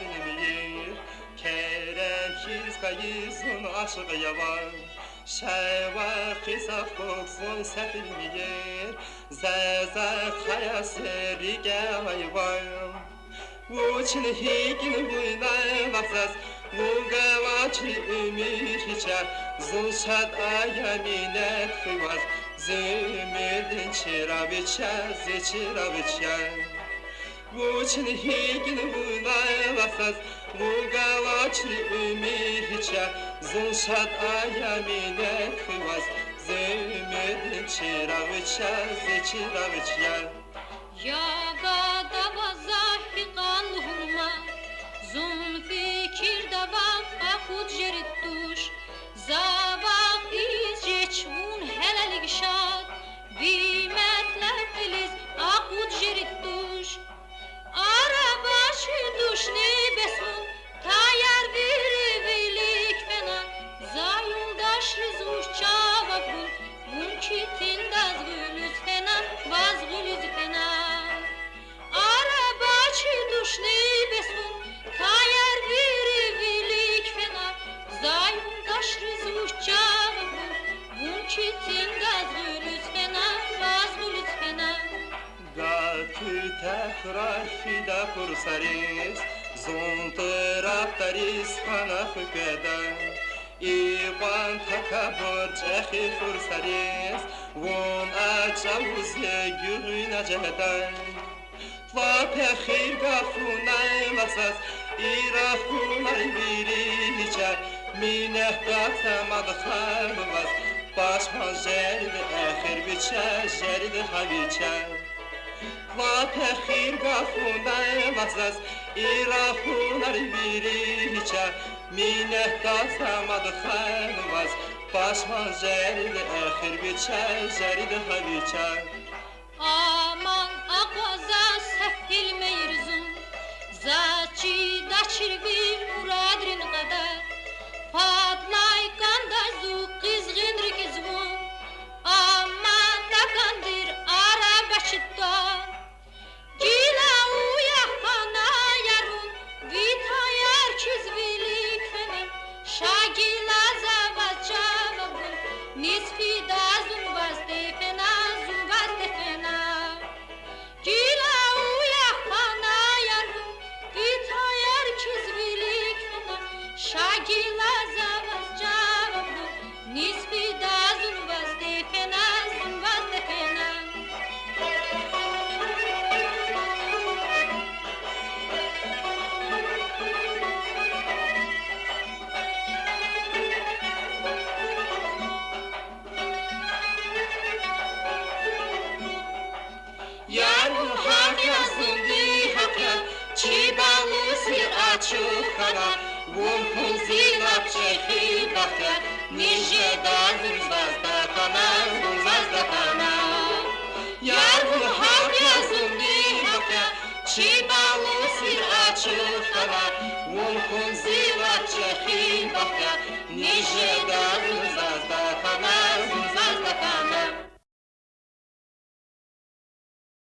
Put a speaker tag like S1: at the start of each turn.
S1: bilmeyir. Kerem hizgayizun aşık yavan. Şeva kısaf koksun sefilmeyir. Zezek hayası rige hayvan. Uçun higin buyna vaksas. Vugavaçli ümir hiçer. Zulşad ayaminet hıvaz. Zümürdün çıra biçer, zıçıra biçer. Uçun higin buyna vaksas. Vugavaçli ümir hiçer. Zulşad ayaminet hıvaz. Zümürdün çıra biçer, zıçıra biçer.
S2: Ya da vazahi kanhurma Zun fikir da vak akut jerit duş Zavak izceçvun helelik şad Bimetlek filiz akut jerit duş Arabaşı duşni besun Tayar bir vilik fena Zayuldaş rizuş çavak bun Bun kitin daz gülüz fena Vaz gülüz fena Duşni besun tayar bir vilik fena Zayun taşrız uçağım Bun çitin gaz gülüz fena Vaz gülüz fena
S1: Gatü tekrar fida kursaris Zon taraftaris hana hükeden İvan takabur çehi kursaris Von açavuz ye gülüne cehden Vapexir gafunay vasas İrafunay biriçer Mineh gatamad xarvaz Başman jerdi ahir biçer Jerdi haviçer Vapexir gafunay vasas İrafunay biriçer Mineh gatamad xarvaz Başman jerdi ahir biçer Jerdi haviçer
S2: Aman akvaza sefil meyirzun Zaçi daçirvi muradrin kadar Patlay kandazu kızgın rikizvun Aman takandir ara başıtta Gila uyakana yarun Vitayar çizvilik fenem Şagila zavaz çavabun Nisfi dazun vazde fena Zuvazde fena Gila uyakana yarun Vitayar çizvilik fena Şagila zavaz çavabun Nisfi dazun vazde fena Zuvazde fena
S1: Yarın hak yazın di hakya Çibalı sir açık kana Vumkun zilap çehi bakya Nice dazın zazda kana Zazda kana Yarın hak yazın di hakya Çibalı sir açık kana Vumkun zilap